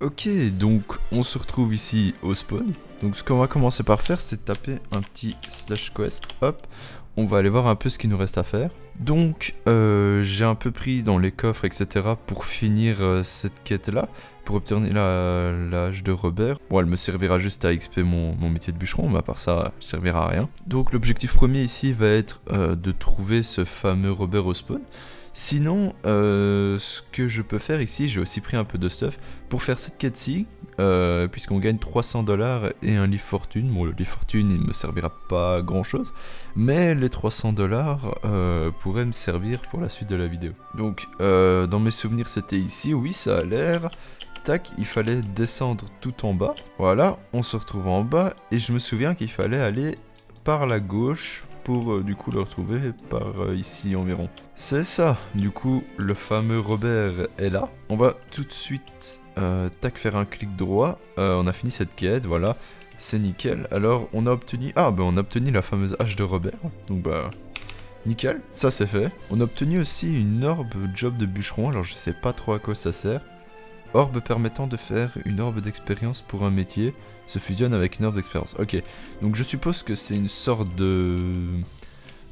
Ok, donc on se retrouve ici au spawn. Donc ce qu'on va commencer par faire, c'est taper un petit /quest, hop. On va aller voir un peu ce qu'il nous reste à faire. Donc j'ai un peu pris dans les coffres, etc. pour finir cette quête-là, pour obtenir la hache de Robert. Bon, elle me servira juste à XP mon métier de bûcheron, mais à part ça, elle servira à rien. Donc l'objectif premier ici va être de trouver ce fameux Robert au spawn. Sinon, ce que je peux faire ici, j'ai aussi pris un peu de stuff pour faire cette quête-ci, puisqu'on gagne 300$ et un livre fortune. Bon, le livre fortune, il me servira pas à grand-chose, mais les 300$ pourraient me servir pour la suite de la vidéo. Donc, dans mes souvenirs, c'était ici, oui, ça a l'air. Tac, il fallait descendre tout en bas. Voilà, on se retrouve en bas, et je me souviens qu'il fallait aller par la gauche pour du coup le retrouver par ici environ. C'est ça, du coup le fameux Robert est là. On va tout de suite tac faire un clic droit. On a fini cette quête, voilà, c'est nickel. Alors on a obtenu, on a obtenu la fameuse hache de Robert, donc bah nickel, ça c'est fait. On a obtenu aussi une orbe job de bûcheron, alors je sais pas trop à quoi ça sert. Orbe permettant de faire une orbe d'expérience pour un métier se fusionne avec une orbe d'expérience. Ok, donc je suppose que c'est une sorte de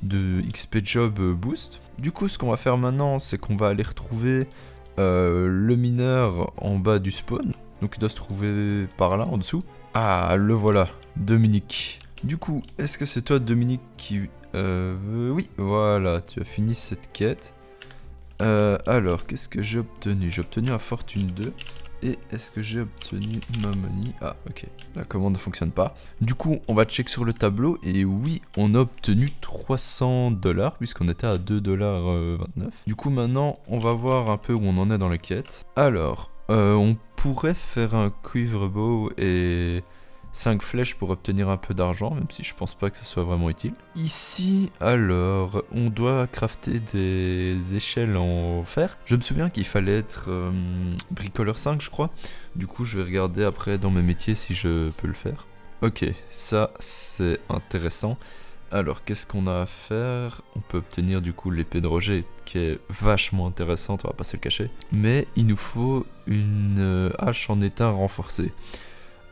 XP job boost. Du coup, ce qu'on va faire maintenant, c'est qu'on va aller retrouver le mineur en bas du spawn. Donc il doit se trouver par là, en dessous. Ah, le voilà, Dominique. Du coup, est-ce que c'est toi, Dominique, qui... oui, voilà, tu as fini cette quête. Alors, qu'est-ce que j'ai obtenu? J'ai obtenu un fortune 2. Et est-ce que j'ai obtenu ma money? Ah, ok. La commande ne fonctionne pas. Du coup, on va check sur le tableau. Et oui, on a obtenu 300$ puisqu'on était à 2,29$. Du coup, maintenant, on va voir un peu où on en est dans la quête. Alors, on pourrait faire un cuivre bow et 5 flèches pour obtenir un peu d'argent, même si je pense pas que ça soit vraiment utile. Ici, alors, on doit crafter des échelles en fer. Je me souviens qu'il fallait être bricoleur 5, je crois. Du coup, je vais regarder après dans mes métiers si je peux le faire. Ok, ça c'est intéressant. Alors, qu'est-ce qu'on a à faire? On peut obtenir du coup l'épée de Roger, qui est vachement intéressante, on va pas se le cacher. Mais il nous faut une hache en étain renforcée.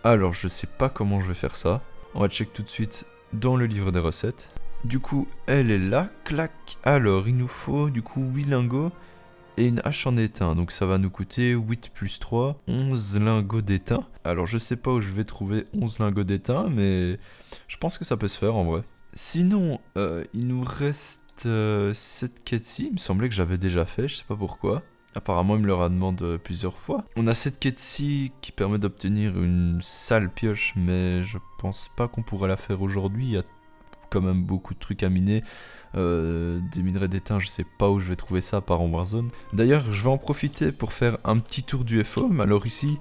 Alors, je sais pas comment je vais faire ça. On va check tout de suite dans le livre des recettes. Du coup, elle est là, clac. Alors, il nous faut du coup 8 lingots et une hache en étain. Donc ça va nous coûter 8 plus 3, 11 lingots d'étain. Alors, je sais pas où je vais trouver 11 lingots d'étain, mais je pense que ça peut se faire en vrai. Sinon, il nous reste cette quête-ci. Il me semblait que j'avais déjà fait, je sais pas pourquoi. Apparemment, il me le demande plusieurs fois. On a cette quête-ci qui permet d'obtenir une sale pioche, mais je pense pas qu'on pourrait la faire aujourd'hui. Il y a quand même beaucoup de trucs à miner. Des minerais d'étain, je sais pas où je vais trouver ça, à part en Warzone. D'ailleurs, je vais en profiter pour faire un petit tour du FOM. Alors ici,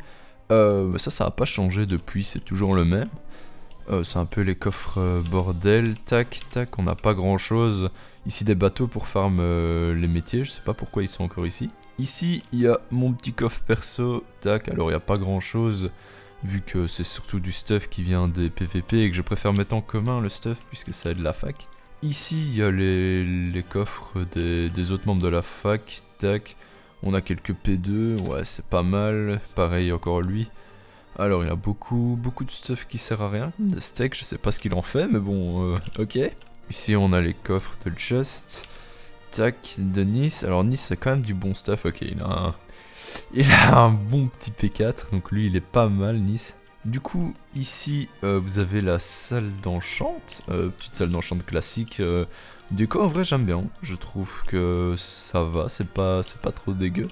ça a pas changé depuis, c'est toujours le même. C'est un peu les coffres bordel, tac, tac, on n'a pas grand chose. Ici des bateaux pour farm les métiers, je sais pas pourquoi ils sont encore ici. Ici il y a mon petit coffre perso, tac, alors il n'y a pas grand chose, vu que c'est surtout du stuff qui vient des PVP et que je préfère mettre en commun le stuff puisque ça aide la fac. Ici il y a les coffres des autres membres de la fac, tac, on a quelques P2, ouais c'est pas mal, pareil encore lui. Alors il y a beaucoup de stuff qui sert à rien, des steaks, je sais pas ce qu'il en fait, mais bon, ok. Ici on a les coffres de Just, tac, de Nice, alors Nice c'est quand même du bon stuff, ok, il a un bon petit P4, donc lui il est pas mal Nice. Du coup ici vous avez la salle d'enchant, petite salle d'enchant classique, déco en vrai j'aime bien, je trouve que ça va, c'est pas trop dégueu.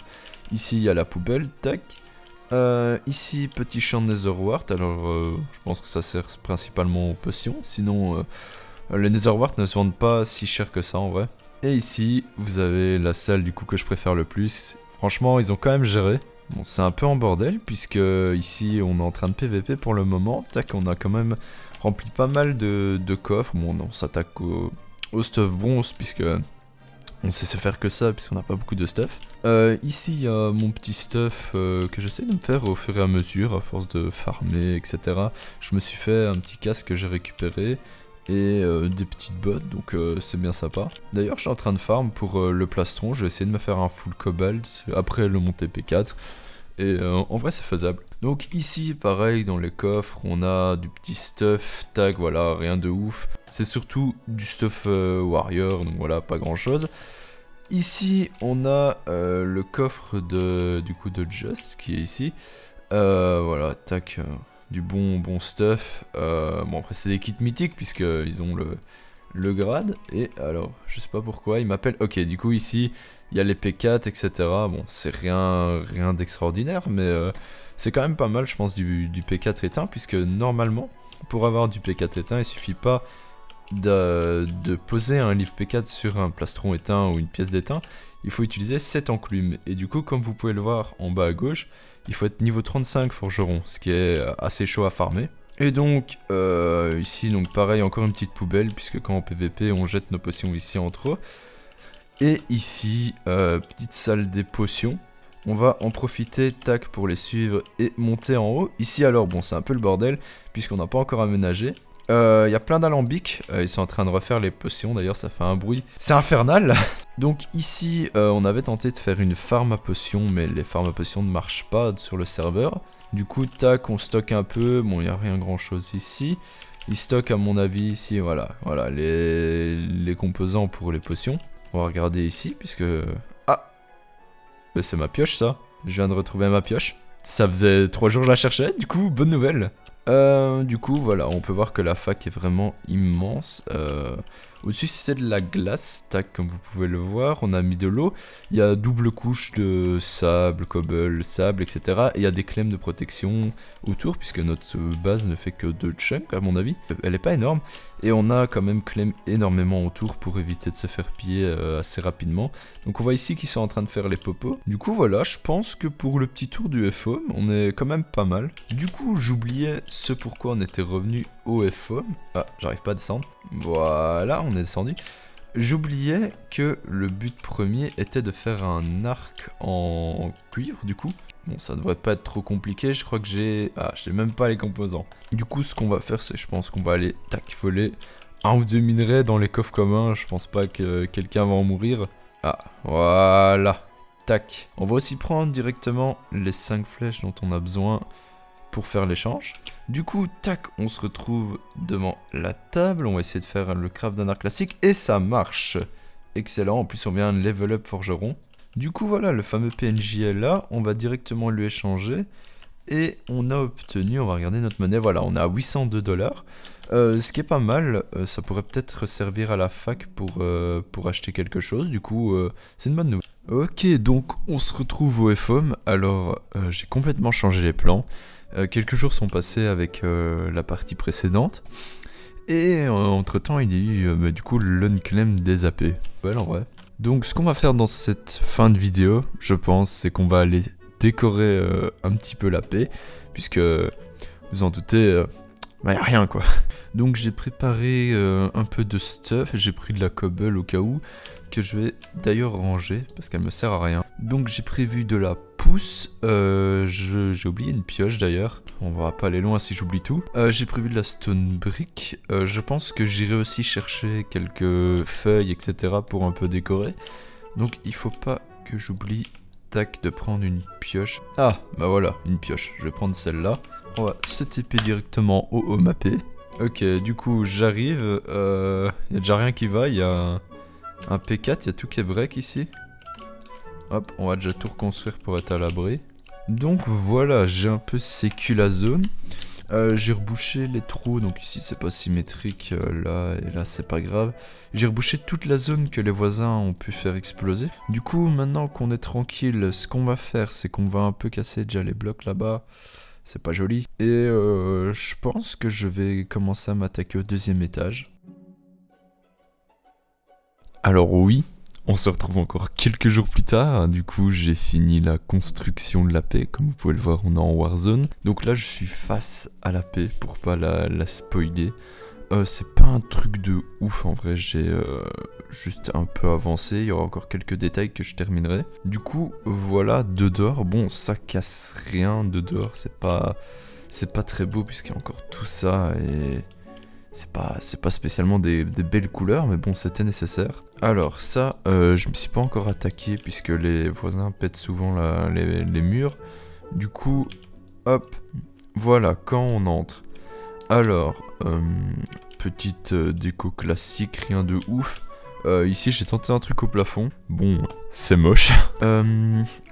Ici il y a la poubelle, tac. Ici, petit champ de Netherwart, alors je pense que ça sert principalement aux potions, sinon les Netherwart ne se vendent pas si cher que ça en vrai. Et ici, vous avez la salle du coup que je préfère le plus, franchement ils ont quand même géré. Bon, c'est un peu en bordel, puisque ici on est en train de PVP pour le moment, tac, on a quand même rempli pas mal de coffres, bon on s'attaque au stuff bronze, puisque... on sait se faire que ça puisqu'on n'a pas beaucoup de stuff. Ici il y a mon petit stuff que j'essaie de me faire au fur et à mesure à force de farmer etc. Je me suis fait un petit casque que j'ai récupéré et des petites bottes donc c'est bien sympa. D'ailleurs je suis en train de farm pour le plastron, je vais essayer de me faire un full cobalt après le monter P4 Et en vrai c'est faisable. Donc ici pareil dans les coffres on a du petit stuff, tac voilà, rien de ouf. C'est surtout du stuff warrior, donc voilà, pas grand chose. Ici on a le coffre de Just qui est ici. Voilà, tac, du bon stuff. Bon après c'est des kits mythiques puisqu'ils ont le grade. Et alors, je sais pas pourquoi, il m'appelle... Ok, du coup ici, il y a les P4, etc. Bon, c'est rien d'extraordinaire, mais c'est quand même pas mal, je pense, du P4 éteint, puisque normalement, pour avoir du P4 éteint, il suffit pas de poser un livre P4 sur un plastron éteint ou une pièce d'éteint, il faut utiliser cette enclume. Et du coup, comme vous pouvez le voir en bas à gauche, il faut être niveau 35 forgeron, ce qui est assez chaud à farmer. Et donc, ici, donc pareil, encore une petite poubelle, puisque quand en PVP, on jette nos potions ici entre eux. Et ici, petite salle des potions. On va en profiter, tac, pour les suivre et monter en haut. Ici, alors, bon, c'est un peu le bordel, puisqu'on n'a pas encore aménagé. Il y a plein d'alambics, ils sont en train de refaire les potions, d'ailleurs ça fait un bruit, c'est infernal. Donc ici, on avait tenté de faire une farm à potions, mais les farms à potions ne marchent pas sur le serveur. Du coup, tac, on stocke un peu, bon, il n'y a rien grand chose ici. Il stocke à mon avis ici, voilà, les composants pour les potions. On va regarder ici, puisque... Ah, bah, c'est ma pioche ça, je viens de retrouver ma pioche. Ça faisait 3 jours que je la cherchais, du coup, bonne nouvelle. Du coup, voilà, on peut voir que la fac est vraiment immense. Au-dessus, c'est de la glace, tac, comme vous pouvez le voir. On a mis de l'eau. Il y a double couche de sable, cobble, sable, etc. Et il y a des clemmes de protection autour, puisque notre base ne fait que 2 chunks, à mon avis. Elle est pas énorme. Et on a quand même clem énormément autour pour éviter de se faire piller assez rapidement. Donc on voit ici qu'ils sont en train de faire les popos. Du coup, voilà, je pense que pour le petit tour du FOM, on est quand même pas mal. Du coup, j'oubliais ce pourquoi on était revenu au FOM. Ah, j'arrive pas à descendre. Voilà, on est descendu. J'oubliais que le but premier était de faire un arc en cuivre, du coup. Bon, ça devrait pas être trop compliqué, je crois que j'ai... Ah, j'ai même pas les composants. Du coup, ce qu'on va faire, c'est je pense qu'on va aller, tac, voler 1 ou 2 minerais dans les coffres communs. Je pense pas que quelqu'un va en mourir. Ah, voilà. Tac. On va aussi prendre directement les 5 flèches dont on a besoin pour faire l'échange. Du coup, tac, on se retrouve devant la table. On va essayer de faire le craft d'un arc classique. Et ça marche. Excellent. En plus, on vient de level up forgeron. Du coup, voilà, le fameux PNJ est là. On va directement lui échanger. Et on a obtenu, on va regarder notre monnaie. Voilà, on a 802 $. Ce qui est pas mal. Ça pourrait peut-être servir à la fac pour acheter quelque chose. Du coup, c'est une bonne nouvelle. Ok, donc on se retrouve au FOM. Alors, j'ai complètement changé les plans. Quelques jours sont passés avec la partie précédente. Et entre temps, il y a eu du coup l'unclaim des AP. Ouais, en vrai. Donc, ce qu'on va faire dans cette fin de vidéo, je pense, c'est qu'on va aller décorer un petit peu l'AP. Puisque, vous en doutez, bah, y a rien quoi. Donc, j'ai préparé un peu de stuff. J'ai pris de la cobble au cas où. Que je vais d'ailleurs ranger parce qu'elle me sert à rien. Donc j'ai prévu de la pousse, j'ai oublié une pioche d'ailleurs, on va pas aller loin si j'oublie tout. J'ai prévu de la stone brick, je pense que j'irai aussi chercher quelques feuilles etc pour un peu décorer. Donc il faut pas que j'oublie, tac, de prendre une pioche. Ah bah voilà, une pioche, je vais prendre celle-là. On va se TP directement au home AP. Ok, du coup j'arrive, y a déjà rien qui va, il y a... Un P4, il y a tout qui est break ici. Hop, on va déjà tout reconstruire pour être à l'abri. Donc voilà, j'ai un peu sécu la zone. J'ai rebouché les trous, donc ici c'est pas symétrique, là et là c'est pas grave. J'ai rebouché toute la zone que les voisins ont pu faire exploser. Du coup, maintenant qu'on est tranquille, ce qu'on va faire, c'est qu'on va un peu casser déjà les blocs là-bas. C'est pas joli. Et je pense que je vais commencer à m'attaquer au 2e étage. Alors oui, on se retrouve encore quelques jours plus tard. Du coup, j'ai fini la construction de la paix. Comme vous pouvez le voir, on est en Warzone. Donc là, je suis face à la paix pour pas la spoiler. C'est pas un truc de ouf en vrai, j'ai juste un peu avancé. Il y aura encore quelques détails que je terminerai. Du coup, voilà, de dehors. Bon, ça casse rien de dehors. C'est pas très beau puisqu'il y a encore tout ça et... C'est pas spécialement des belles couleurs, mais bon, c'était nécessaire. Alors ça, je me suis pas encore attaqué puisque les voisins pètent souvent les murs. Du coup, hop, voilà, quand on entre. Alors, petite déco classique, rien de ouf. Ici, j'ai tenté un truc au plafond. Bon, c'est moche.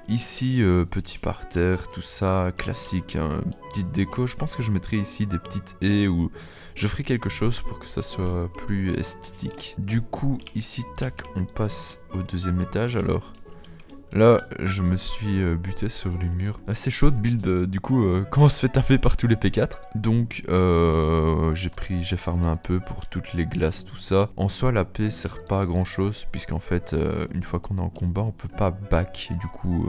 Ici, petit parterre, tout ça, classique, hein, petite déco. Je pense que je mettrai ici des petites haies ou je ferai quelque chose pour que ça soit plus esthétique. Du coup, ici, tac, on passe au deuxième étage. Alors, là, je me suis buté sur les murs. Assez chaud de build, du coup, quand on se fait taper par tous les P4. Donc, j'ai farmé un peu pour toutes les glaces, tout ça. En soi, la paix sert pas à grand chose, puisqu'en fait, une fois qu'on est en combat, on peut pas back. Et du coup,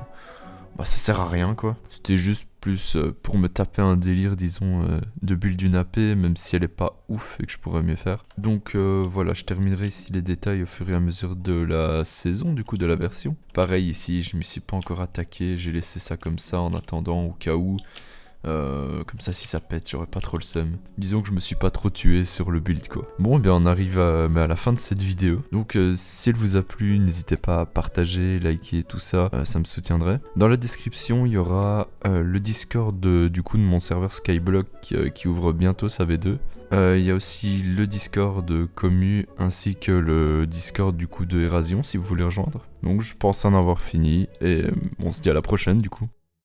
bah, ça sert à rien, quoi. C'était juste plus pour me taper un délire, disons, de build d'une AP, même si elle est pas ouf et que je pourrais mieux faire. Donc voilà, je terminerai ici les détails au fur et à mesure de la saison, du coup, de la version. Pareil ici, je me suis pas encore attaqué, j'ai laissé ça comme ça en attendant au cas où. Comme ça, si ça pète, j'aurais pas trop le seum. Disons que je me suis pas trop tué sur le build, quoi. Bon, eh bien, on arrive à la fin de cette vidéo. Donc, si elle vous a plu, n'hésitez pas à partager, liker, tout ça, ça me soutiendrait. Dans la description, il y aura le Discord du coup de mon serveur Skyblock qui ouvre bientôt sa V2. Il y a aussi le Discord de Commu ainsi que le Discord du coup de Erasion si vous voulez rejoindre. Donc, je pense en avoir fini et on se dit à la prochaine du coup.